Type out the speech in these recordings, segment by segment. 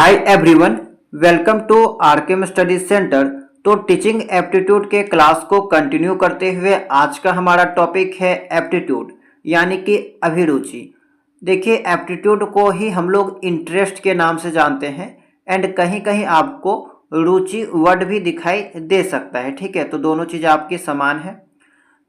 Hi everyone, welcome to RKM study centre. तो teaching aptitude के class को continue करते हुए आज का हमारा टॉपिक है एप्टीट्यूड यानी कि अभिरुचि। देखिए, एप्टीट्यूड को ही हम लोग इंटरेस्ट के नाम से जानते हैं एंड कहीं कहीं आपको रुचि वर्ड भी दिखाई दे सकता है। ठीक है, तो दोनों चीज़ आपकी समान है।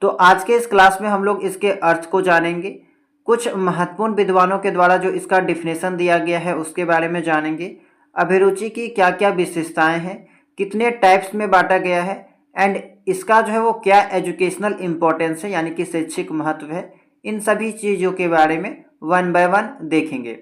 तो आज के इस क्लास में हम लोग इसके अर्थ को जानेंगे, कुछ महत्वपूर्ण विद्वानों के द्वारा जो इसका डिफिनेशन दिया गया है उसके बारे में जानेंगे, अभिरुचि की क्या क्या विशेषताएं हैं, कितने टाइप्स में बांटा गया है एंड इसका जो है वो क्या एजुकेशनल इम्पोर्टेंस है यानी कि शैक्षिक महत्व है। इन सभी चीज़ों के बारे में वन बाय वन देखेंगे।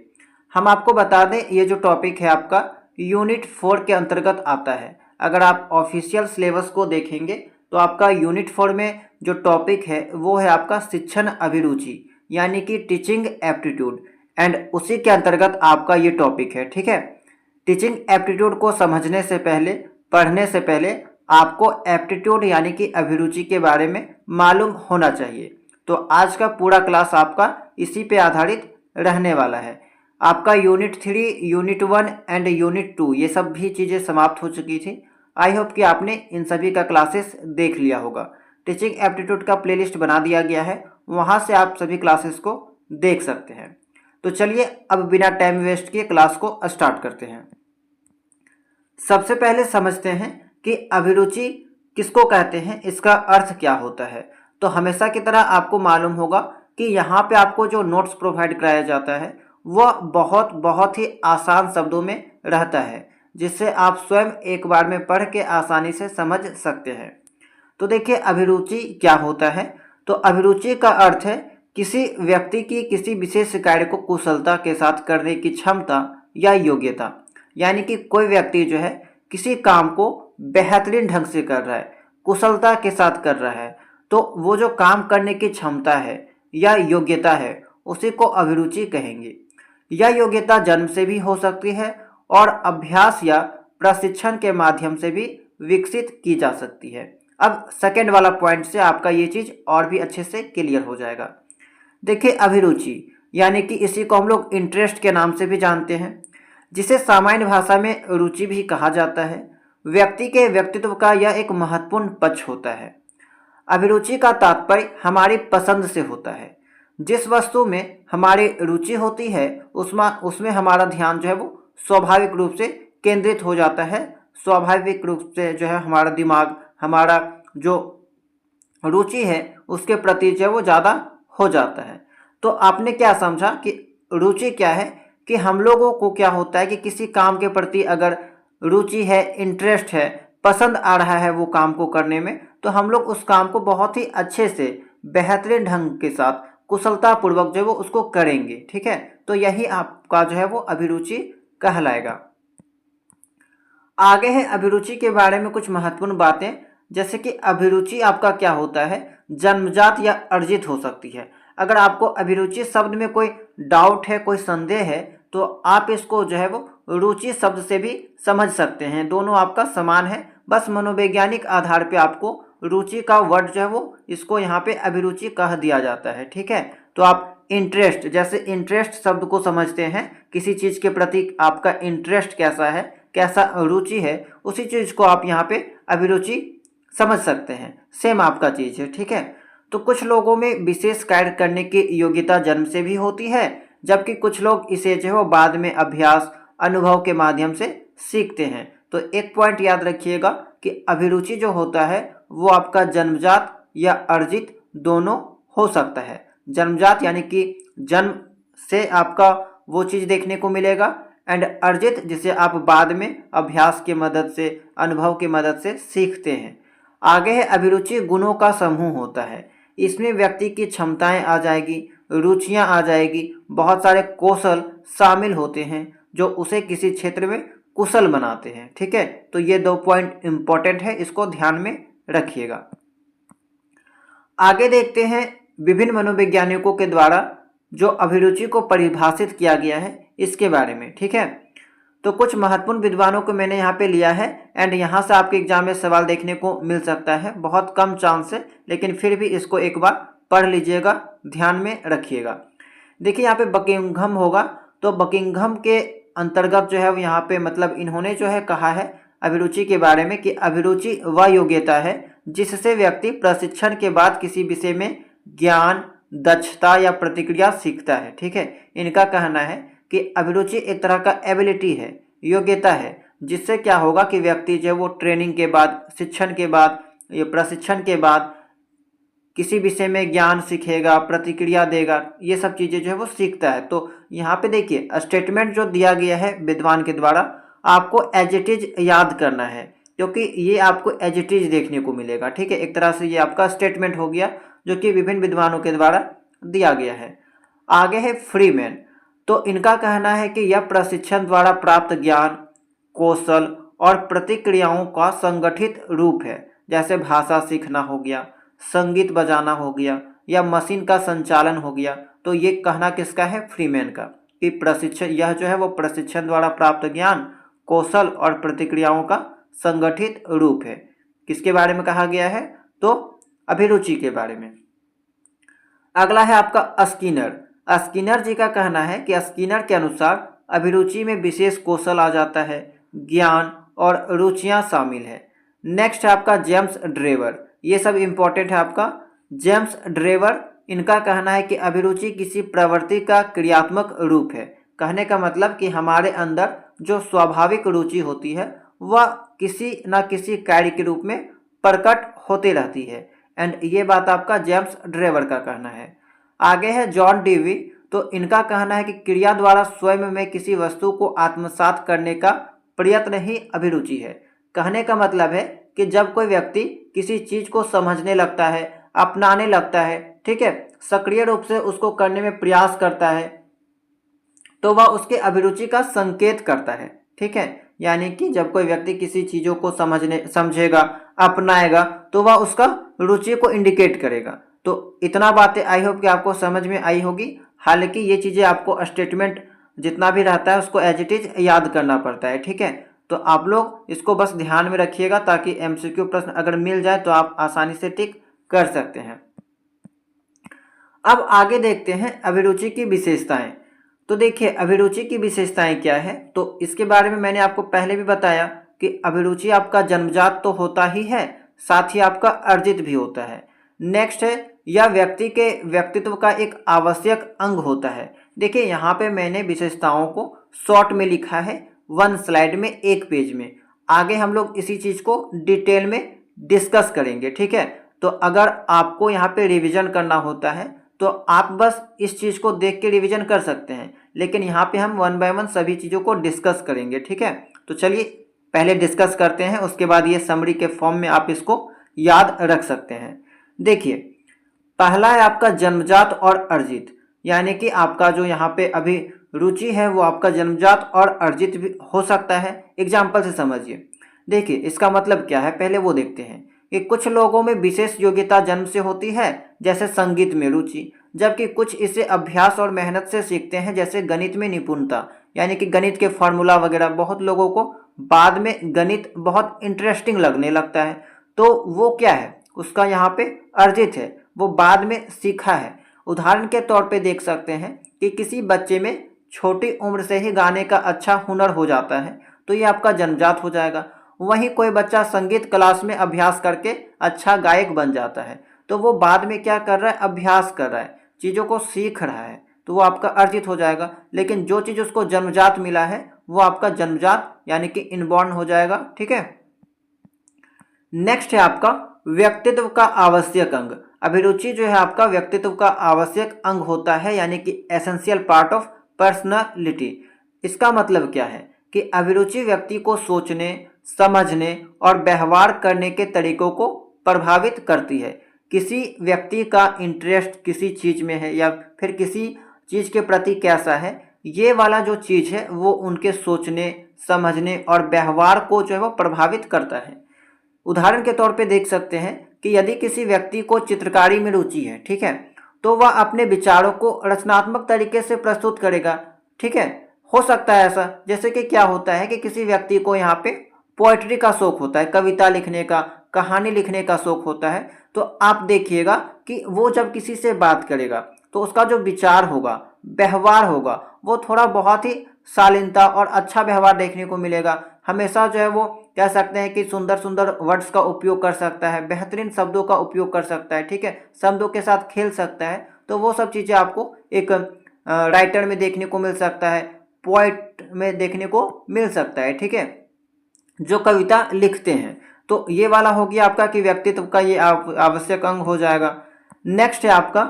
हम आपको बता दें, ये जो टॉपिक है आपका यूनिट 4 के अंतर्गत आता है। अगर आप ऑफिशियल सिलेबस को देखेंगे तो आपका यूनिट 4 में जो टॉपिक है वो है आपका शिक्षण अभिरुचि यानी कि टीचिंग एप्टीट्यूड एंड उसी के अंतर्गत आपका ये टॉपिक है। ठीक है, टीचिंग एप्टीट्यूड को समझने से पहले, पढ़ने से पहले आपको एप्टीट्यूड यानी कि अभिरुचि के बारे में मालूम होना चाहिए। तो आज का पूरा क्लास आपका इसी पे आधारित रहने वाला है। आपका यूनिट 3, यूनिट 1 एंड यूनिट 2 ये सब भी चीज़ें समाप्त हो चुकी थी। आई होप कि आपने इन सभी का क्लासेस देख लिया होगा। टीचिंग एप्टीट्यूड का प्लेलिस्ट बना दिया गया है, वहाँ से आप सभी क्लासेस को देख सकते हैं। तो चलिए अब बिना टाइम वेस्ट किए क्लास को स्टार्ट करते हैं। सबसे पहले समझते हैं कि अभिरुचि किसको कहते हैं, इसका अर्थ क्या होता है। तो हमेशा की तरह आपको मालूम होगा कि यहाँ पे आपको जो नोट्स प्रोवाइड कराया जाता है वह बहुत ही आसान शब्दों में रहता है, जिससे आप स्वयं एक बार में पढ़ के आसानी से समझ सकते हैं। तो देखिए, अभिरुचि क्या होता है। तो अभिरुचि का अर्थ है किसी व्यक्ति की किसी विशेष कार्य को कुशलता के साथ करने की क्षमता या योग्यता। यानी कि कोई व्यक्ति जो है किसी काम को बेहतरीन ढंग से कर रहा है, कुशलता के साथ कर रहा है, तो वो जो काम करने की क्षमता है या योग्यता है उसी को अभिरुचि कहेंगे। यह योग्यता जन्म से भी हो सकती है और अभ्यास या प्रशिक्षण के माध्यम से भी विकसित की जा सकती है। अब सेकेंड वाला पॉइंट से आपका ये चीज़ और भी अच्छे से क्लियर हो जाएगा। देखिए, अभिरुचि यानी कि इसी को हम लोग इंटरेस्ट के नाम से भी जानते हैं, जिसे सामान्य भाषा में रुचि भी कहा जाता है। व्यक्ति के व्यक्तित्व का यह एक महत्वपूर्ण पक्ष होता है। अभिरुचि का तात्पर्य हमारी पसंद से होता है। जिस वस्तु में हमारी रुचि होती है उसमें हमारा ध्यान जो है वो स्वाभाविक रूप से केंद्रित हो जाता है। स्वाभाविक रूप से जो है हमारा दिमाग, हमारा जो रुचि है उसके प्रति जो है वो ज़्यादा हो जाता है। तो आपने क्या समझा कि रुचि क्या है, कि हम लोगों को क्या होता है कि किसी काम के प्रति अगर रुचि है, इंटरेस्ट है, पसंद आ रहा है वो काम को करने में, तो हम लोग उस काम को बहुत ही अच्छे से बेहतरीन ढंग के साथ कुशलतापूर्वक जो है वो उसको करेंगे। ठीक है, तो यही आपका जो है वो अभिरुचि कहलाएगा। आगे है अभिरुचि के बारे में कुछ महत्वपूर्ण बातें, जैसे कि अभिरुचि आपका क्या होता है, जन्मजात या अर्जित हो सकती है। अगर आपको अभिरुचि शब्द में कोई डाउट है, कोई संदेह है, तो आप इसको जो है वो रुचि शब्द से भी समझ सकते हैं। दोनों आपका समान है, बस मनोवैज्ञानिक आधार पे आपको रुचि का वर्ड जो है वो इसको यहाँ पे अभिरुचि कह दिया जाता है। ठीक है, तो आप इंटरेस्ट, जैसे इंटरेस्ट शब्द को समझते हैं, किसी चीज़ के प्रति आपका इंटरेस्ट कैसा है, कैसा रुचि है, उसी चीज़ को आप यहाँ पे अभिरुचि समझ सकते हैं। सेम आपका चीज़ है। ठीक है, तो कुछ लोगों में विशेष कार्य करने की योग्यता जन्म से भी होती है, जबकि कुछ लोग इसे जो है बाद में अभ्यास, अनुभव के माध्यम से सीखते हैं। तो एक पॉइंट याद रखिएगा कि अभिरुचि जो होता है वो आपका जन्मजात या अर्जित दोनों हो सकता है। जन्मजात यानी कि जन्म से आपका वो चीज़ देखने को मिलेगा, एंड अर्जित जिसे आप बाद में अभ्यास की मदद से, अनुभव की मदद से सीखते हैं। आगे है अभिरुचि गुणों का समूह होता है। इसमें व्यक्ति की क्षमताएं आ जाएगी, रुचियां आ जाएगी, बहुत सारे कौशल शामिल होते हैं जो उसे किसी क्षेत्र में कुशल बनाते हैं। ठीक है, तो ये 2 पॉइंट इंपॉर्टेंट है, इसको ध्यान में रखिएगा। आगे देखते हैं विभिन्न मनोवैज्ञानिकों के द्वारा जो अभिरुचि को परिभाषित किया गया है इसके बारे में। ठीक है, तो कुछ महत्वपूर्ण विद्वानों को मैंने यहाँ पे लिया है एंड यहाँ से आपके एग्जाम में सवाल देखने को मिल सकता है। बहुत कम चांस है, लेकिन फिर भी इसको एक बार पढ़ लीजिएगा, ध्यान में रखिएगा। देखिए, यहाँ पे बकिंघम होगा, तो बकिंघम के अंतर्गत जो है वो यहाँ पे मतलब इन्होंने जो है कहा है अभिरुचि के बारे में कि अभिरुचि वह योग्यता है जिससे व्यक्ति प्रशिक्षण के बाद किसी विषय में ज्ञान, दक्षता या प्रतिक्रिया सीखता है। ठीक है, इनका कहना है कि अभिरुचि एक तरह का एबिलिटी है, योग्यता है, जिससे क्या होगा कि व्यक्ति जो है वो ट्रेनिंग के बाद, शिक्षण के बाद, ये प्रशिक्षण के बाद किसी विषय में ज्ञान सीखेगा, प्रतिक्रिया देगा, ये सब चीज़ें जो है वो सीखता है। तो यहाँ पे देखिए स्टेटमेंट जो दिया गया है विद्वान के द्वारा, आपको एज इट इज याद करना है, क्योंकि ये आपको एज इट इज देखने को मिलेगा। ठीक है, एक तरह से ये आपका स्टेटमेंट हो गया जो कि विभिन्न विद्वानों के द्वारा दिया गया है। आगे है फ्रीमैन। तो इनका कहना है कि यह प्रशिक्षण द्वारा प्राप्त ज्ञान, कौशल और प्रतिक्रियाओं का संगठित रूप है, जैसे भाषा सीखना हो गया, संगीत बजाना हो गया या मशीन का संचालन हो गया। तो ये कहना किसका है? फ्रीमैन का, कि प्रशिक्षण, यह जो है वो प्रशिक्षण द्वारा प्राप्त ज्ञान, कौशल और प्रतिक्रियाओं का संगठित रूप है। किसके बारे में कहा गया है? तो अभिरुचि के बारे में। अगला है आपका स्किनर। स्किनर जी का कहना है कि स्किनर के अनुसार अभिरुचि में विशेष कौशल आ जाता है, ज्ञान और रुचियां शामिल है। नेक्स्ट है आपका जेम्स ड्रेवर। ये सब इंपॉर्टेंट है आपका। जेम्स ड्रेवर, इनका कहना है कि अभिरुचि किसी प्रवृत्ति का क्रियात्मक रूप है। कहने का मतलब कि हमारे अंदर जो स्वाभाविक रुचि होती है वह किसी न किसी कार्य के रूप में प्रकट होती रहती है। एंड ये बात आपका जेम्स ड्रेवर का कहना है। आगे है जॉन डीवी। तो इनका कहना है कि क्रिया द्वारा स्वयं में किसी वस्तु को आत्मसात करने का प्रयत्न ही अभिरुचि है। कहने का मतलब है कि जब कोई व्यक्ति किसी चीज को समझने लगता है, अपनाने लगता है, ठीक है, सक्रिय रूप से उसको करने में प्रयास करता है, तो वह उसके अभिरुचि का संकेत करता है। ठीक है, यानी कि जब कोई व्यक्ति किसी चीजों को समझेगा, अपनाएगा, तो वह उसका रुचि को इंडिकेट करेगा। तो इतना बातें आई होप कि आपको समझ में आई होगी। हालांकि ये चीजें आपको स्टेटमेंट जितना भी रहता है उसको एज इट इज याद करना पड़ता है। ठीक है, तो आप लोग इसको बस ध्यान में रखिएगा ताकि एमसीक्यू प्रश्न अगर मिल जाए तो आप आसानी से टिक कर सकते हैं। अब आगे देखते हैं अभिरुचि की विशेषताएं। तो देखिए अभिरुचि की विशेषताएं क्या है, तो इसके बारे में मैंने आपको पहले भी बताया कि अभिरुचि आपका जन्मजात तो होता ही है, साथ ही आपका अर्जित भी होता है। नेक्स्ट है, यह व्यक्ति के व्यक्तित्व का एक आवश्यक अंग होता है। देखिए यहाँ पे मैंने विशेषताओं को शॉर्ट में लिखा है, 1 स्लाइड में, 1 पेज में। आगे हम लोग इसी चीज को डिटेल में डिस्कस करेंगे। ठीक है, तो अगर आपको यहाँ पे रिवीजन करना होता है तो आप बस इस चीज को देख के रिवीजन कर सकते हैं, लेकिन यहाँ पे हम 1 बाय 1 सभी चीजों को डिस्कस करेंगे। ठीक है, तो चलिए पहले डिस्कस करते हैं, उसके बाद ये समरी के फॉर्म में आप इसको याद रख सकते हैं। देखिए पहला है आपका जन्मजात और अर्जित, यानी कि आपका जो यहाँ पे अभी रुचि है वो आपका जन्मजात और अर्जित भी हो सकता है। एग्जाम्पल से समझिए। देखिए इसका मतलब क्या है, पहले वो देखते हैं कि कुछ लोगों में विशेष योग्यता जन्म से होती है, जैसे संगीत में रुचि, जबकि कुछ इसे अभ्यास और मेहनत से सीखते हैं, जैसे गणित में निपुणता, यानी कि गणित के फॉर्मूला वगैरह। बहुत लोगों को बाद में गणित बहुत इंटरेस्टिंग लगने लगता है, तो वो क्या है, उसका यहाँ पे अर्जित है, वो बाद में सीखा है। उदाहरण के तौर पे देख सकते हैं कि किसी बच्चे में छोटी उम्र से ही गाने का अच्छा हुनर हो जाता है, तो ये आपका जन्मजात हो जाएगा। वहीं कोई बच्चा संगीत क्लास में अभ्यास करके अच्छा गायक बन जाता है, तो वो बाद में क्या कर रहा है, अभ्यास कर रहा है, चीज़ों को सीख रहा है, तो वो आपका अर्जित हो जाएगा। लेकिन जो चीज़ उसको जन्मजात मिला है वो आपका जन्मजात यानी कि इनबॉर्न हो जाएगा। ठीक है, नेक्स्ट है आपका व्यक्तित्व का आवश्यक अंग। अभिरुचि जो है आपका व्यक्तित्व का आवश्यक अंग होता है, यानी कि एसेंशियल पार्ट ऑफ पर्सनालिटी। इसका मतलब क्या है कि अभिरुचि व्यक्ति को सोचने, समझने और व्यवहार करने के तरीकों को प्रभावित करती है। किसी व्यक्ति का इंटरेस्ट किसी चीज में है या फिर किसी चीज के प्रति कैसा है, ये वाला जो चीज है वो उनके सोचने, समझने और व्यवहार को जो है वो प्रभावित करता है। उदाहरण के तौर पे देख सकते हैं कि यदि किसी व्यक्ति को चित्रकारी में रुचि है, ठीक है, तो वह अपने विचारों को रचनात्मक तरीके से प्रस्तुत करेगा। ठीक है, हो सकता है ऐसा, जैसे कि क्या होता है कि किसी व्यक्ति को यहाँ पे पोएट्री का शौक होता है, कविता लिखने का, कहानी लिखने का शौक होता है, तो आप देखिएगा कि वो जब किसी से बात करेगा तो उसका जो विचार होगा, व्यवहार होगा, वो थोड़ा बहुत ही शालीनता और अच्छा व्यवहार देखने को मिलेगा। हमेशा जो है वो कह सकते हैं कि सुंदर सुंदर वर्ड्स का उपयोग कर सकता है, बेहतरीन शब्दों का उपयोग कर सकता है, ठीक है, शब्दों के साथ खेल सकता है। तो वो सब चीज़ें आपको एक राइटर में देखने को मिल सकता है, पोइट में देखने को मिल सकता है, ठीक है, जो कविता लिखते हैं। तो ये वाला हो गया आपका कि व्यक्तित्व का ये आवश्यक अंग हो जाएगा। नेक्स्ट है आपका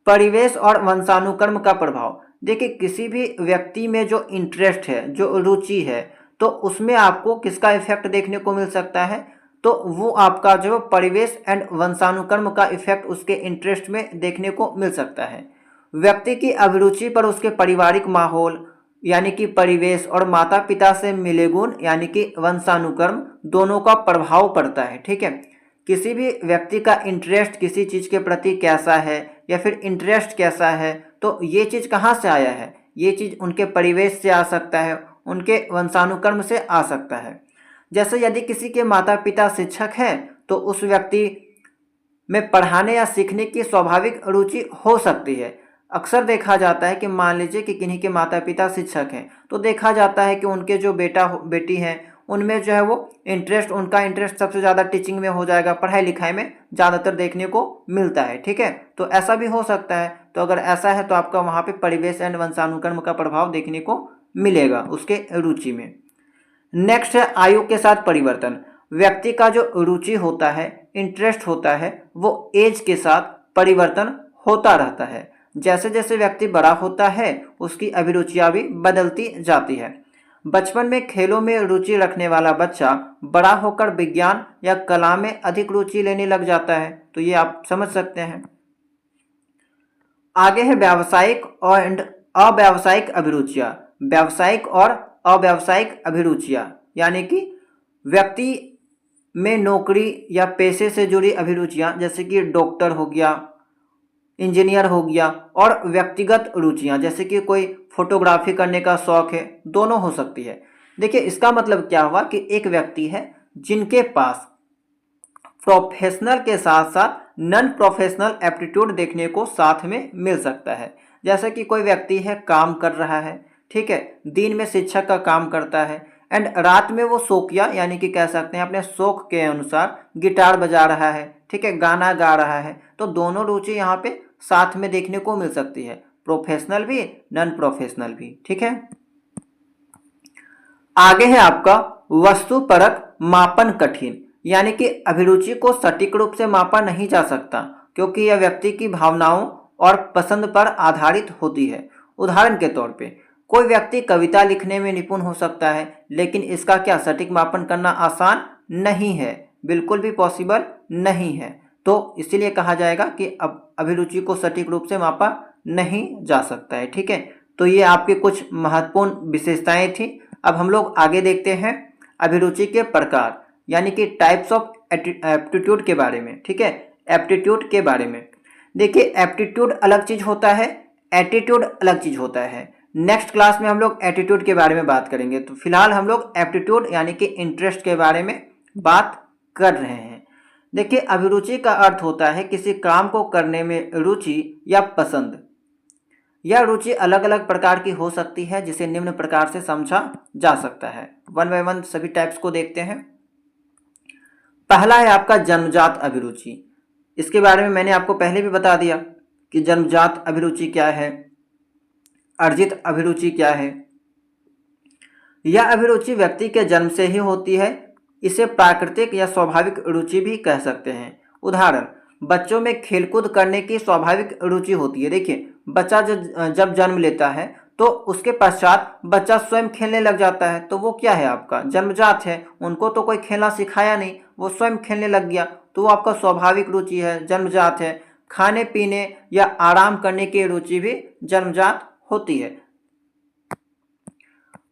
परिवेश और वंशानुक्रम का प्रभाव। देखिए किसी भी व्यक्ति में जो इंटरेस्ट है, जो रुचि है, तो उसमें आपको किसका इफेक्ट देखने को मिल सकता है, तो वो आपका जो परिवेश एंड वंशानुक्रम का इफेक्ट उसके इंटरेस्ट में देखने को मिल सकता है। व्यक्ति की अभिरुचि पर उसके पारिवारिक माहौल यानी कि परिवेश और माता पिता से मिले गुण यानी कि वंशानुक्रम दोनों का प्रभाव पड़ता है, ठीक है। किसी भी व्यक्ति का इंटरेस्ट किसी चीज़ के प्रति कैसा है या फिर इंटरेस्ट कैसा है, तो ये चीज़ कहाँ से आया है, ये चीज़ उनके परिवेश से आ सकता है, उनके वंशानुक्रम से आ सकता है। जैसे यदि किसी के माता पिता शिक्षक हैं तो उस व्यक्ति में पढ़ाने या सीखने की स्वाभाविक रुचि हो सकती है। अक्सर देखा जाता है कि मान लीजिए कि किन्हीं के माता पिता शिक्षक हैं, तो देखा जाता है कि उनके जो बेटी हैं उनमें जो है वो उनका इंटरेस्ट सबसे ज़्यादा टीचिंग में हो जाएगा, पढ़ाई लिखाई में ज़्यादातर देखने को मिलता है, ठीक है। तो ऐसा भी हो सकता है। तो अगर ऐसा है तो आपका वहाँ पे परिवेश एंड वंशानुक्रम का प्रभाव देखने को मिलेगा उसके रुचि में। नेक्स्ट है आयु के साथ परिवर्तन। व्यक्ति का जो रुचि होता है, इंटरेस्ट होता है, वो एज के साथ परिवर्तन होता रहता है। जैसे जैसे व्यक्ति बड़ा होता है उसकी अभिरुचियाँ भी बदलती जाती है। बचपन में खेलों में रुचि रखने वाला बच्चा बड़ा होकर विज्ञान या कला में अधिक रुचि लेने लग जाता है। तो ये आप समझ सकते हैं। आगे है व्यावसायिक और अव्यावसायिक अभिरुचियाँ। व्यावसायिक और अव्यावसायिक अभिरुचियाँ यानी कि व्यक्ति में नौकरी या पेशे से जुड़ी अभिरुचियाँ, जैसे कि डॉक्टर हो गया, इंजीनियर हो गया, और व्यक्तिगत रुचियाँ जैसे कि कोई फोटोग्राफी करने का शौक है, दोनों हो सकती है। देखिए इसका मतलब क्या हुआ कि एक व्यक्ति है जिनके पास प्रोफेशनल के साथ साथ नॉन प्रोफेशनल एप्टीट्यूड देखने को साथ में मिल सकता है। जैसे कि कोई व्यक्ति है काम कर रहा है, ठीक है, दिन में शिक्षक का काम करता है एंड रात में वो शौकिया यानी कि कह सकते हैं अपने शौक के अनुसार गिटार बजा रहा है, ठीक है, गाना गा रहा है। तो दोनों रुचि यहाँ पे साथ में देखने को मिल सकती है, प्रोफेशनल भी नॉन प्रोफेशनल भी, ठीक है। आगे है आपका वस्तुपरक मापन कठिन, यानी कि अभिरुचि को सटीक रूप से मापा नहीं जा सकता क्योंकि यह व्यक्ति की भावनाओं और पसंद पर आधारित होती है। उदाहरण के तौर पे कोई व्यक्ति कविता लिखने में निपुण हो सकता है, लेकिन इसका क्या सटीक मापन करना आसान नहीं है, बिल्कुल भी पॉसिबल नहीं है। तो इसीलिए कहा जाएगा कि अब अभिरुचि को सटीक रूप से मापा नहीं जा सकता है, ठीक है। तो ये आपके कुछ महत्वपूर्ण विशेषताएं थी। अब हम लोग आगे देखते हैं अभिरुचि के प्रकार यानी कि टाइप्स ऑफ एप्टीट्यूड के बारे में, ठीक है, एप्टीट्यूड के बारे में। देखिए एप्टीट्यूड अलग चीज़ होता है, एटीट्यूड अलग चीज़ होता है। नेक्स्ट क्लास में हम लोग एटीट्यूड के बारे में बात करेंगे। तो फिलहाल हम लोग एप्टीट्यूड यानी कि इंटरेस्ट के बारे में बात कर रहे हैं। देखिए अभिरुचि का अर्थ होता है किसी काम को करने में रुचि या पसंद। यह रुचि अलग अलग प्रकार की हो सकती है जिसे निम्न प्रकार से समझा जा सकता है। वन बाय वन सभी टाइप्स को देखते हैं। पहला है आपका जन्मजात अभिरुचि। इसके बारे में मैंने आपको पहले भी बता दिया कि जन्मजात अभिरुचि क्या है, अर्जित अभिरुचि क्या है। यह अभिरुचि व्यक्ति के जन्म से ही होती है। इसे प्राकृतिक या स्वाभाविक रुचि भी कह सकते हैं। उदाहरण, बच्चों में खेलकूद करने की स्वाभाविक रुचि होती है। देखिए बच्चा जब जन्म लेता है तो उसके पश्चात बच्चा स्वयं खेलने लग जाता है, तो वो क्या है आपका जन्मजात है। उनको तो कोई खेलना सिखाया नहीं, वो स्वयं खेलने लग गया, तो वो आपका स्वाभाविक रुचि है, जन्मजात है। खाने पीने या आराम करने की रुचि भी जन्मजात होती है।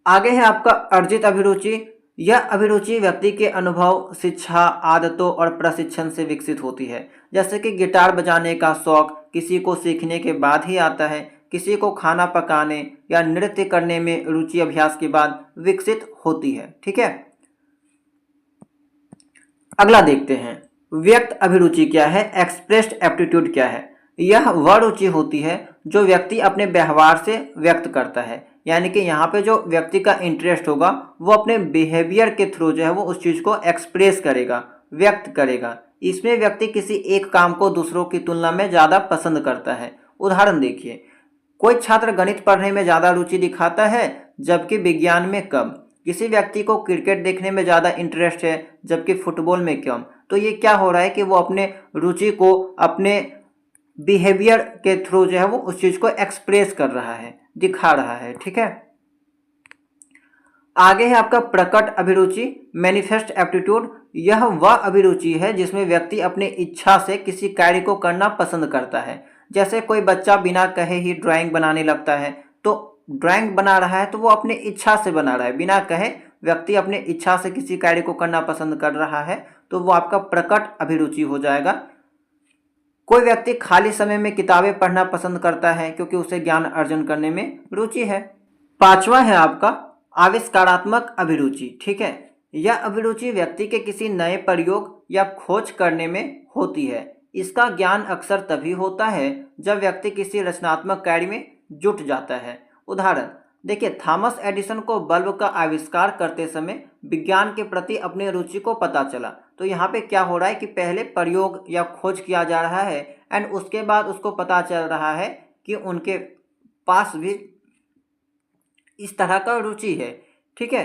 आगे है आपका अर्जित अभिरुचि। यह अभिरुचि व्यक्ति के अनुभव, शिक्षा, आदतों और प्रशिक्षण से विकसित होती है। जैसे कि गिटार बजाने का शौक किसी को सीखने के बाद ही आता है, किसी को खाना पकाने या नृत्य करने में रुचि अभ्यास के बाद विकसित होती है, ठीक है। अगला देखते हैं व्यक्त अभिरुचि क्या है, एक्सप्रेस्ड एप्टीट्यूड क्या है। यह वह रुचि होती है जो व्यक्ति अपने व्यवहार से व्यक्त करता है, यानी कि यहाँ पे जो व्यक्ति का इंटरेस्ट होगा वो अपने बिहेवियर के थ्रू जो है वो उस चीज़ को एक्सप्रेस करेगा, व्यक्त करेगा। इसमें व्यक्ति किसी एक काम को दूसरों की तुलना में ज़्यादा पसंद करता है। उदाहरण देखिए, कोई छात्र गणित पढ़ने में ज़्यादा रुचि दिखाता है जबकि विज्ञान में कम। किसी व्यक्ति को क्रिकेट देखने में ज़्यादा इंटरेस्ट है जबकि फुटबॉल में कम। तो ये क्या हो रहा है कि वो अपने रुचि को अपने बिहेवियर के थ्रू जो है वो उस चीज़ को एक्सप्रेस कर रहा है, दिखा रहा है। ठीक है, आगे है आपका प्रकट अभिरुचि, मैनिफेस्ट एप्टीट्यूड। यह वह अभिरुचि है जिसमें व्यक्ति अपनी इच्छा से किसी कार्य को करना पसंद करता है। जैसे कोई बच्चा बिना कहे ही ड्राइंग बनाने लगता है, तो ड्राइंग बना रहा है तो वो अपनी इच्छा से बना रहा है, बिना कहे व्यक्ति अपनी इच्छा से किसी कार्य को करना पसंद कर रहा है, तो वो आपका प्रकट अभिरुचि हो जाएगा। कोई व्यक्ति खाली समय में किताबें पढ़ना पसंद करता है क्योंकि उसे ज्ञान अर्जन करने में रुचि है। पांचवा है आपका आविष्कारात्मक अभिरुचि। ठीक है, यह अभिरुचि व्यक्ति के किसी नए प्रयोग या खोज करने में होती है। इसका ज्ञान अक्सर तभी होता है जब व्यक्ति किसी रचनात्मक कार्य में जुट जाता है। उदाहरण देखिए, थॉमस एडिसन को बल्ब का आविष्कार करते समय विज्ञान के प्रति अपनी रुचि को पता चला। तो यहाँ पे क्या हो रहा है कि पहले प्रयोग या खोज किया जा रहा है एंड उसके बाद उसको पता चल रहा है कि उनके पास भी इस तरह का रुचि है। ठीक है,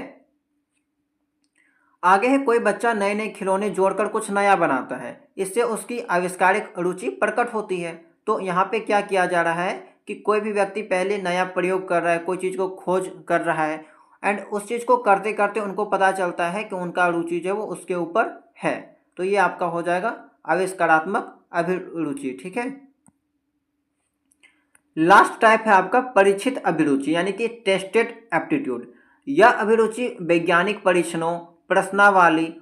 आगे है कोई बच्चा नए नए खिलौने जोड़कर कुछ नया बनाता है, इससे उसकी आविष्कारिक रुचि प्रकट होती है। तो यहाँ पे क्या किया जा रहा है कि कोई भी व्यक्ति पहले नया प्रयोग कर रहा है, कोई चीज़ को खोज कर रहा है एंड उस चीज़ को करते करते उनको पता चलता है कि उनका रुचि जो है वो उसके ऊपर है। तो ये आपका हो जाएगा आविष्कारात्मक अभिरुचि। ठीक है, लास्ट टाइप है आपका परीक्षित अभिरुचि, यानी कि टेस्टेड एप्टीट्यूड। यह अभिरुचि वैज्ञानिक परीक्षणों, प्रश्नावली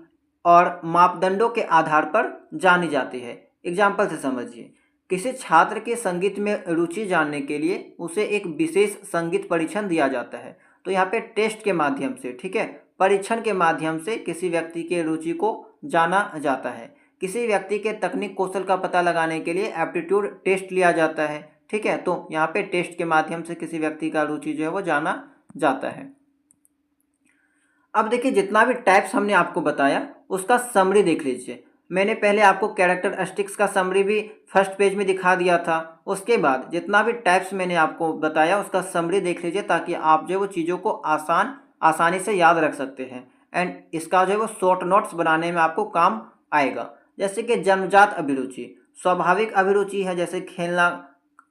और मापदंडों के आधार पर जानी जाती है। एग्जाम्पल से समझिए, किसी छात्र के संगीत में रुचि जानने के लिए उसे एक विशेष संगीत परीक्षण दिया जाता है। तो यहाँ पे टेस्ट के माध्यम से, ठीक है, परीक्षण के माध्यम से किसी व्यक्ति के रुचि को जाना जाता है। किसी व्यक्ति के तकनीक कौशल का पता लगाने के लिए एप्टीट्यूड टेस्ट लिया जाता है। ठीक है, तो यहाँ पे टेस्ट के माध्यम से किसी व्यक्ति का रुचि जो है वो जाना जाता है। अब देखिए, जितना भी टाइप्स हमने आपको बताया उसका समरी देख लीजिए। मैंने पहले आपको कैरेक्टरिस्टिक्स का समरी भी फर्स्ट पेज में दिखा दिया था। उसके बाद जितना भी टाइप्स मैंने आपको बताया उसका समरी देख लीजिए, ताकि आप जो है वो चीज़ों को आसानी से याद रख सकते हैं एंड इसका जो है वो शॉर्ट नोट्स बनाने में आपको काम आएगा। जैसे कि जन्मजात अभिरुचि स्वाभाविक अभिरुचि है, जैसे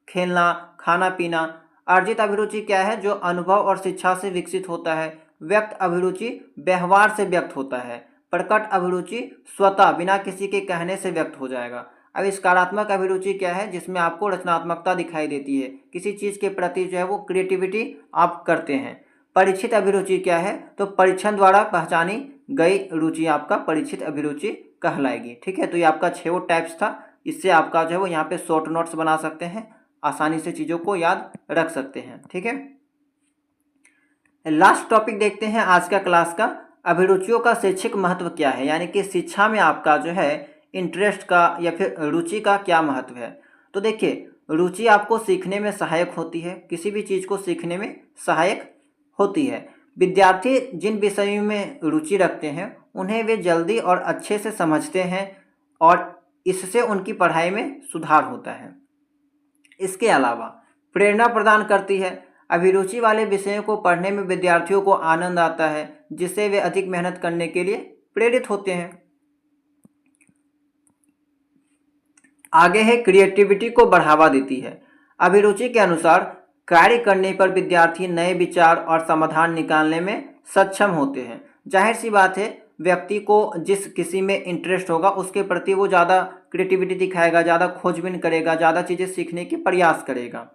खेलना, खाना पीना। अर्जित अभिरुचि क्या है, जो अनुभव और शिक्षा से विकसित होता है। व्यक्त अभिरुचि व्यवहार से व्यक्त होता है। प्रकट अभिरुचि स्वतः बिना किसी के कहने से व्यक्त हो जाएगा। आविष्कारात्मक अभिरुचि क्या है, जिसमें आपको रचनात्मकता दिखाई देती है, किसी चीज़ के प्रति जो है वो क्रिएटिविटी आप करते हैं। परीक्षित अभिरुचि क्या है, तो परीक्षण द्वारा पहचानी गई रुचि आपका परीक्षित अभिरुचि कहलाएगी। ठीक है, तो ये आपका 6 टाइप्स था। इससे आपका जो है वो यहाँ पे शॉर्ट नोट्स बना सकते हैं, आसानी से चीज़ों को याद रख सकते हैं। ठीक है, लास्ट टॉपिक देखते हैं आज का क्लास का, अभिरुचियों का शैक्षिक महत्व क्या है, यानी कि शिक्षा में आपका जो है इंटरेस्ट का या फिर रुचि का क्या महत्व है। तो देखिए, रुचि आपको सीखने में सहायक होती है, किसी भी चीज़ को सीखने में सहायक होती है। विद्यार्थी जिन विषयों में रुचि रखते हैं उन्हें वे जल्दी और अच्छे से समझते हैं और इससे उनकी पढ़ाई में सुधार होता है। इसके अलावा प्रेरणा प्रदान करती है। अभिरुचि वाले विषयों को पढ़ने में विद्यार्थियों को आनंद आता है, जिससे वे अधिक मेहनत करने के लिए प्रेरित होते हैं। आगे है क्रिएटिविटी को बढ़ावा देती है। अभिरुचि के अनुसार कार्य करने पर विद्यार्थी नए विचार और समाधान निकालने में सक्षम होते हैं। जाहिर सी बात है, व्यक्ति को जिस किसी में इंटरेस्ट होगा उसके प्रति वो ज़्यादा क्रिएटिविटी दिखाएगा, ज़्यादा खोजबीन करेगा, ज़्यादा चीज़ें सीखने की प्रयास करेगा।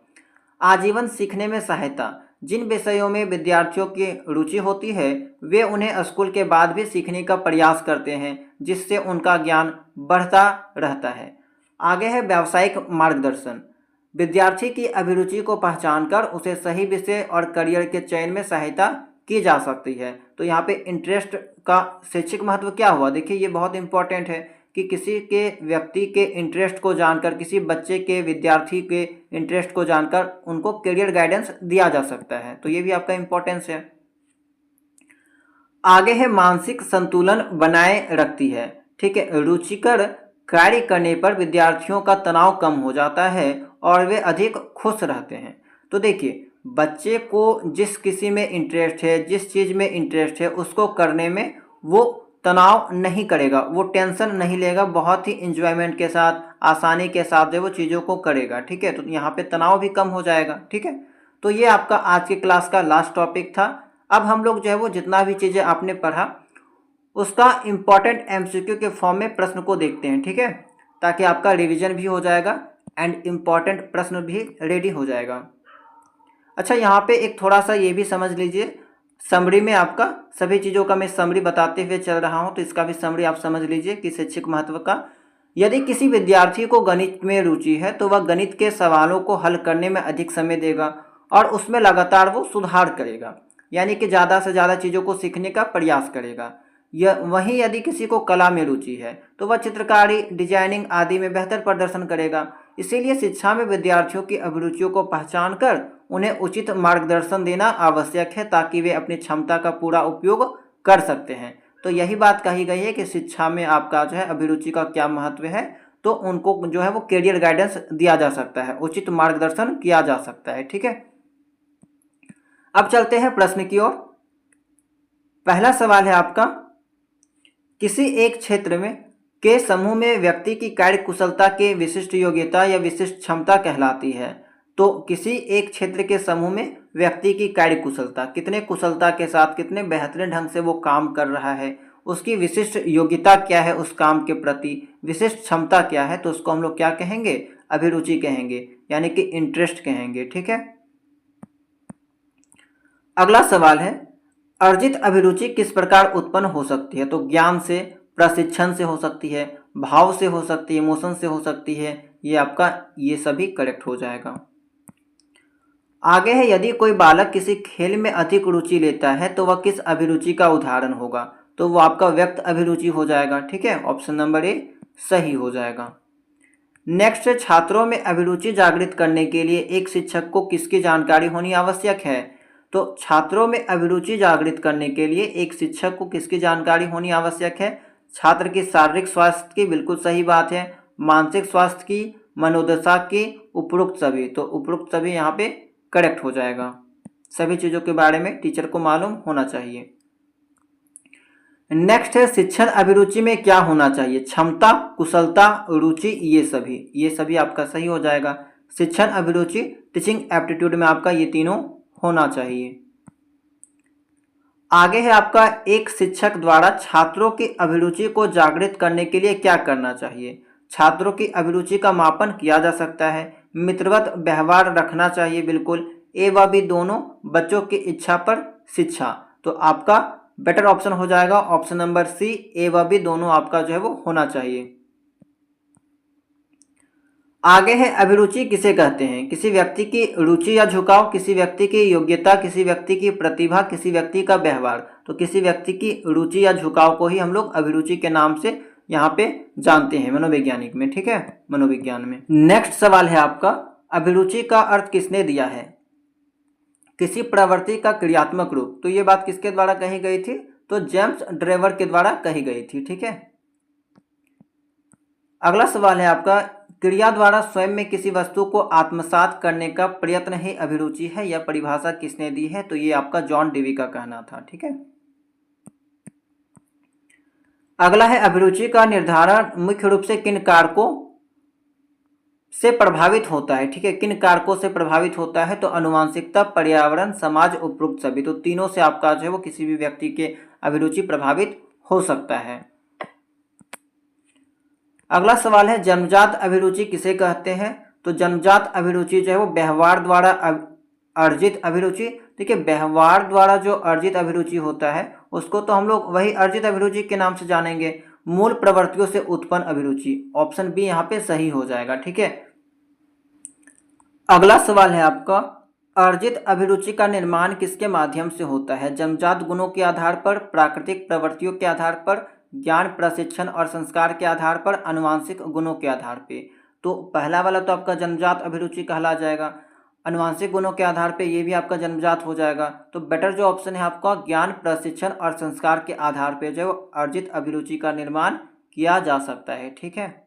आजीवन सीखने में सहायता, जिन विषयों में विद्यार्थियों की रुचि होती है वे उन्हें स्कूल के बाद भी सीखने का प्रयास करते हैं, जिससे उनका ज्ञान बढ़ता रहता है। आगे है व्यावसायिक मार्गदर्शन। विद्यार्थी की अभिरुचि को पहचानकर उसे सही विषय और करियर के चयन में सहायता की जा सकती है। तो यहाँ पे इंटरेस्ट का शैक्षिक महत्व क्या हुआ, देखिए ये बहुत इंपॉर्टेंट है कि किसी के व्यक्ति के इंटरेस्ट को जानकर, किसी बच्चे के विद्यार्थी के इंटरेस्ट को जानकर उनको करियर गाइडेंस दिया जा सकता है। तो ये भी आपका इम्पोर्टेंस है। आगे है मानसिक संतुलन बनाए रखती है। ठीक है, रुचिकर कार्य करने पर विद्यार्थियों का तनाव कम हो जाता है और वे अधिक खुश रहते हैं। तो देखिए, बच्चे को जिस किसी में इंटरेस्ट है, जिस चीज़ में इंटरेस्ट है, उसको करने में वो तनाव नहीं करेगा, वो टेंशन नहीं लेगा, बहुत ही इंजॉयमेंट के साथ, आसानी के साथ जो वो चीज़ों को करेगा। ठीक है, तो यहाँ पे तनाव भी कम हो जाएगा। ठीक है, तो ये आपका आज की क्लास का लास्ट टॉपिक था। अब हम लोग जो है वो जितना भी चीज़ें आपने पढ़ा उसका इम्पॉर्टेंट एमसीक्यू के फॉर्म में प्रश्न को देखते हैं। ठीक है, ताकि आपका रिवीजन भी हो जाएगा एंड इम्पॉर्टेंट प्रश्न भी रेडी हो जाएगा। अच्छा, यहाँ पे एक थोड़ा सा ये भी समझ लीजिए, समरी में आपका सभी चीज़ों का मैं समरी बताते हुए चल रहा हूँ, तो इसका भी समरी आप समझ लीजिए कि शैक्षिक महत्व का। यदि किसी विद्यार्थी को गणित में रुचि है तो वह गणित के सवालों को हल करने में अधिक समय देगा और उसमें लगातार वो सुधार करेगा, यानी कि ज़्यादा से ज़्यादा चीज़ों को सीखने का प्रयास करेगा। वहीं यदि किसी को कला में रुचि है तो वह चित्रकारी, डिजाइनिंग आदि में बेहतर प्रदर्शन करेगा। इसीलिए शिक्षा में विद्यार्थियों की अभिरुचियों को पहचान कर उन्हें उचित मार्गदर्शन देना आवश्यक है, ताकि वे अपनी क्षमता का पूरा उपयोग कर सकते हैं। तो यही बात कही गई है कि शिक्षा में आपका जो है अभिरुचि का क्या महत्व है, तो उनको जो है वो करियर गाइडेंस दिया जा सकता है, उचित मार्गदर्शन किया जा सकता है। ठीक है, अब चलते हैं प्रश्न की ओर। पहला सवाल है आपका, किसी एक क्षेत्र में के समूह में व्यक्ति की कार्य कुशलता के विशिष्ट योग्यता या विशिष्ट क्षमता कहलाती है। तो किसी एक क्षेत्र के समूह में व्यक्ति की कार्य कुशलता, कितने कुशलता के साथ, कितने बेहतरीन ढंग से वो काम कर रहा है, उसकी विशिष्ट योग्यता क्या है उस काम के प्रति, विशिष्ट क्षमता क्या है, तो उसको हम लोग क्या कहेंगे, अभिरुचि कहेंगे, यानी कि इंटरेस्ट कहेंगे। ठीक है, अगला सवाल है, अर्जित अभिरुचि किस प्रकार उत्पन्न हो सकती है। तो ज्ञान से, प्रशिक्षण से हो सकती है, भाव से हो सकती है, इमोशन से हो सकती है। ये आपका ये सभी करेक्ट हो जाएगा। आगे है, यदि कोई बालक किसी खेल में अधिक रुचि लेता है तो वह किस अभिरुचि का उदाहरण होगा। तो वो आपका व्यक्त अभिरुचि हो जाएगा। ठीक है, ऑप्शन नंबर ए सही हो जाएगा। नेक्स्ट है, छात्रों में अभिरुचि जागृत करने के लिए एक शिक्षक को किसकी जानकारी होनी आवश्यक है। तो छात्रों में अभिरुचि जागृत करने के लिए एक शिक्षक को किसकी जानकारी होनी आवश्यक है। छात्र की शारीरिक स्वास्थ्य की, बिल्कुल सही बात है, मानसिक स्वास्थ्य की, मनोदशा की, उपरोक्त सभी। तो उपरोक्त सभी यहाँ पे करेक्ट हो जाएगा। सभी चीज़ों के बारे में टीचर को मालूम होना चाहिए। नेक्स्ट है, शिक्षण अभिरुचि में क्या होना चाहिए, क्षमता, कुशलता, रुचि, ये सभी आपका सही हो जाएगा। शिक्षण अभिरुचि, टीचिंग एप्टीट्यूड में आपका ये तीनों होना चाहिए। आगे है आपका, एक शिक्षक द्वारा छात्रों की अभिरुचि को जागृत करने के लिए क्या करना चाहिए। छात्रों की अभिरुचि का मापन किया जा सकता है, मित्रवत व्यवहार रखना चाहिए, बिल्कुल, ए व बी दोनों, बच्चों की इच्छा पर शिक्षा। तो आपका बेटर ऑप्शन हो जाएगा ऑप्शन नंबर सी, ए व बी दोनों आपका जो है वो होना चाहिए। आगे है, अभिरुचि किसे कहते हैं। किसी व्यक्ति की रुचि या झुकाव, किसी व्यक्ति की योग्यता, किसी व्यक्ति की प्रतिभा, किसी व्यक्ति का व्यवहार। तो किसी व्यक्ति की रुचि या झुकाव को ही हम लोग अभिरुचि के नाम से यहाँ पे जानते हैं मनोवैज्ञानिक में। ठीक है, मनोविज्ञान में। नेक्स्ट सवाल है आपका, अभिरुचि का अर्थ किसने दिया है। किसी प्रवृत्ति का क्रियात्मक रूप। तो ये बात किसके द्वारा कही गई थी, तो जेम्स ड्रेवर के द्वारा कही गई थी। ठीक है, अगला सवाल है आपका, क्रिया द्वारा स्वयं में किसी वस्तु को आत्मसात करने का प्रयत्न ही अभिरुचि है। यह परिभाषा किसने दी है। तो ये आपका जॉन डेवी का कहना था। ठीक है, अगला है, अभिरुचि का निर्धारण मुख्य रूप से किन कारकों से प्रभावित होता है। ठीक है, किन कारकों से प्रभावित होता है। तो अनुवांशिकता, पर्यावरण, समाज, उपरोक्त सभी। तो तीनों से आपका जो है वो किसी भी व्यक्ति के अभिरुचि प्रभावित हो सकता है। अगला सवाल है, जन्मजात अभिरुचि किसे कहते हैं। तो जन्मजात अभिरुचि जो है वो व्यवहार द्वारा अर्जित अभिरुचि। देखिए, व्यवहार द्वारा जो अर्जित अभिरुचि होता है उसको तो हम लोग वही अर्जित अभिरुचि के नाम से जानेंगे। मूल प्रवृत्तियों से उत्पन्न अभिरुचि, ऑप्शन बी यहाँ पे सही हो जाएगा। ठीक है, अगला सवाल है आपका, अर्जित अभिरुचि का निर्माण किसके माध्यम से होता है। जन्मजात गुणों के आधार पर, प्राकृतिक प्रवृत्तियों के आधार पर, ज्ञान, प्रशिक्षण और संस्कार के आधार पर, आनुवंशिक गुणों के आधार पे। तो पहला वाला तो आपका जन्मजात अभिरुचि कहला जाएगा, आनुवंशिक गुणों के आधार पे ये भी आपका जन्मजात हो जाएगा। तो बेटर जो ऑप्शन है आपका ज्ञान, प्रशिक्षण और संस्कार के आधार पे जो अर्जित अभिरुचि का निर्माण किया जा सकता है। ठीक है,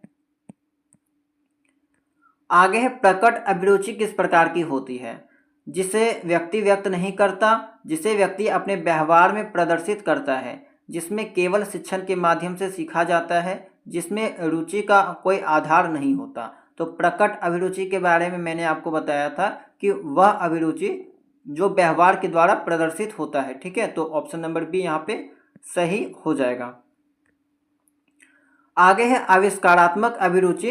आगे है प्रकट अभिरुचि किस प्रकार की होती है? जिसे व्यक्ति व्यक्त नहीं करता, जिसे व्यक्ति अपने व्यवहार में प्रदर्शित करता है, जिसमें केवल शिक्षण के माध्यम से सीखा जाता है, जिसमें रुचि का कोई आधार नहीं होता। तो प्रकट अभिरुचि के बारे में मैंने आपको बताया था कि वह अभिरुचि जो व्यवहार के द्वारा प्रदर्शित होता है। ठीक है, तो ऑप्शन नंबर बी यहाँ पे सही हो जाएगा। आगे है आविष्कारात्मक अभिरुचि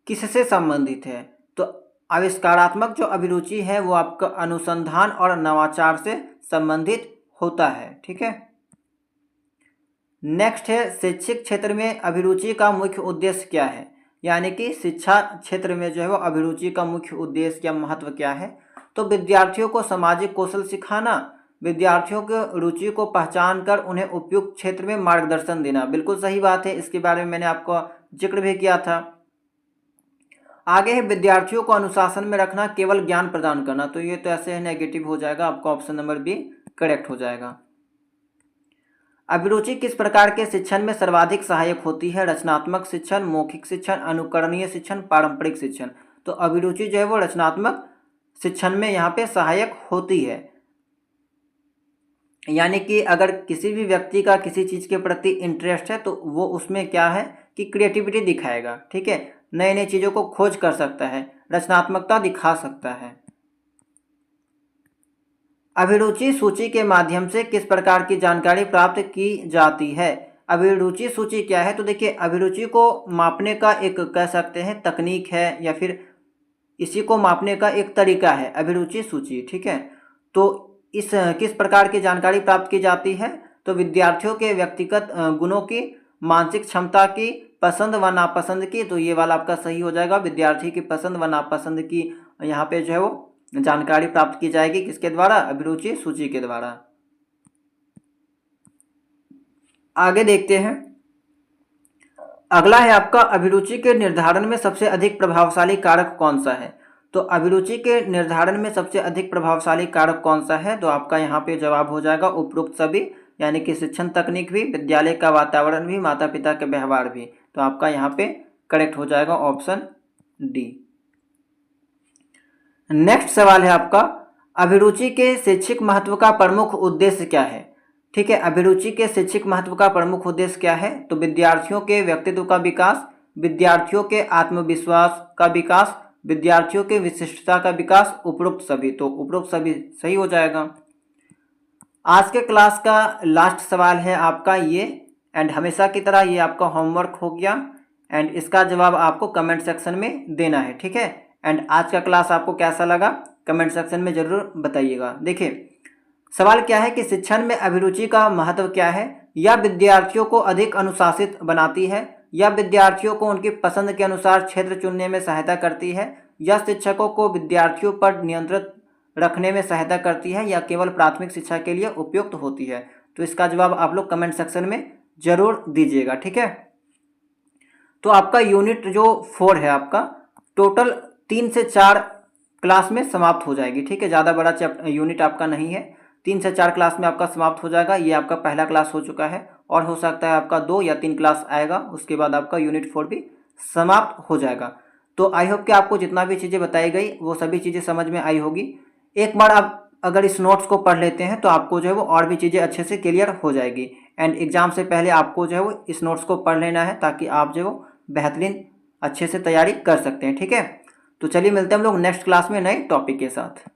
किससे संबंधित है? तो आविष्कारात्मक जो अभिरुचि है वो आपका अनुसंधान और नवाचार से संबंधित होता है। ठीक है, नेक्स्ट है शैक्षिक क्षेत्र में अभिरुचि का मुख्य उद्देश्य क्या है? यानी कि शिक्षा क्षेत्र में जो है वो अभिरुचि का मुख्य उद्देश्य या महत्व क्या है? तो विद्यार्थियों को सामाजिक कौशल सिखाना, विद्यार्थियों की रुचि को पहचान कर उन्हें उपयुक्त क्षेत्र में मार्गदर्शन देना। बिल्कुल सही बात है, इसके बारे में मैंने आपको जिक्र भी किया था। आगे है विद्यार्थियों को अनुशासन में रखना, केवल ज्ञान प्रदान करना। तो ये तो ऐसे है नेगेटिव हो जाएगा, आपका ऑप्शन नंबर बी करेक्ट हो जाएगा। अभिरुचि किस प्रकार के शिक्षण में सर्वाधिक सहायक होती है? रचनात्मक शिक्षण, मौखिक शिक्षण, अनुकरणीय शिक्षण, पारंपरिक शिक्षण। तो अभिरुचि जो है वो रचनात्मक शिक्षण में यहाँ पे सहायक होती है। यानी कि अगर किसी भी व्यक्ति का किसी चीज़ के प्रति इंटरेस्ट है तो वो उसमें क्या है कि क्रिएटिविटी दिखाएगा। ठीक है, नए नए चीज़ों को खोज कर सकता है, रचनात्मकता दिखा सकता है। अभिरुचि सूची के माध्यम से किस प्रकार की जानकारी प्राप्त की जाती है? अभिरुचि सूची क्या है? तो देखिए, अभिरुचि को मापने का एक कह सकते हैं तकनीक है, या फिर इसी को मापने का एक तरीका है अभिरुचि सूची। ठीक है, तो इस किस प्रकार की जानकारी प्राप्त की जाती है? तो विद्यार्थियों के व्यक्तिगत गुणों की, मानसिक क्षमता की, पसंद व नापसंद की। तो ये वाला आपका सही हो जाएगा, विद्यार्थी की पसंद व नापसंद की यहाँ पे जो है वो जानकारी प्राप्त की जाएगी। किसके द्वारा? अभिरुचि सूची के द्वारा। आगे देखते हैं, अगला है आपका अभिरुचि के निर्धारण में सबसे अधिक प्रभावशाली कारक कौन सा है? तो अभिरुचि के निर्धारण में सबसे अधिक प्रभावशाली कारक कौन सा है? तो आपका यहाँ पे जवाब हो जाएगा उपरोक्त सभी, यानी कि शिक्षण तकनीक भी, विद्यालय का वातावरण भी, माता पिता के व्यवहार भी। तो आपका यहाँ पे करेक्ट हो जाएगा ऑप्शन डी। नेक्स्ट सवाल है आपका, अभिरुचि के शैक्षिक महत्व का प्रमुख उद्देश्य क्या है? ठीक है, अभिरुचि के शैक्षिक महत्व का प्रमुख उद्देश्य क्या है? तो विद्यार्थियों के व्यक्तित्व का विकास, विद्यार्थियों के आत्मविश्वास का विकास, विद्यार्थियों के विशिष्टता का विकास, उपरोक्त सभी। तो उपरोक्त सभी सही हो जाएगा। आज के क्लास का लास्ट सवाल है आपका ये, एंड हमेशा की तरह ये आपका होमवर्क हो गया, एंड इसका जवाब आपको कमेंट सेक्शन में देना है। ठीक है, एंड आज का क्लास आपको कैसा लगा कमेंट सेक्शन में ज़रूर बताइएगा। देखिए, सवाल क्या है कि शिक्षण में अभिरुचि का महत्व क्या है? या विद्यार्थियों को अधिक अनुशासित बनाती है, या विद्यार्थियों को उनकी पसंद के अनुसार क्षेत्र चुनने में सहायता करती है, या शिक्षकों को विद्यार्थियों पर नियंत्रित रखने में सहायता करती है, या केवल प्राथमिक शिक्षा के लिए उपयुक्त होती है? तो इसका जवाब आप लोग कमेंट सेक्शन में ज़रूर दीजिएगा। ठीक है, तो आपका यूनिट जो 4 है आपका टोटल 3 से 4 क्लास में समाप्त हो जाएगी। ठीक है, ज़्यादा बड़ा यूनिट आपका नहीं है, 3 से 4 क्लास में आपका समाप्त हो जाएगा। ये आपका पहला क्लास हो चुका है, और हो सकता है आपका 2 या 3 क्लास आएगा, उसके बाद आपका यूनिट 4 भी समाप्त हो जाएगा। तो आई होप कि आपको जितना भी चीज़ें बताई गई वो सभी चीज़ें समझ में आई होगी। एक बार आप अगर इस नोट्स को पढ़ लेते हैं तो आपको जो है वो और भी चीज़ें अच्छे से क्लियर हो जाएगी। एंड एग्ज़ाम से पहले आपको जो है वो इस नोट्स को पढ़ लेना है, ताकि आप जो है वो बेहतरीन अच्छे से तैयारी कर सकते हैं। ठीक है, तो चलिए मिलते हैं हम लोग नेक्स्ट क्लास में नए टॉपिक के साथ।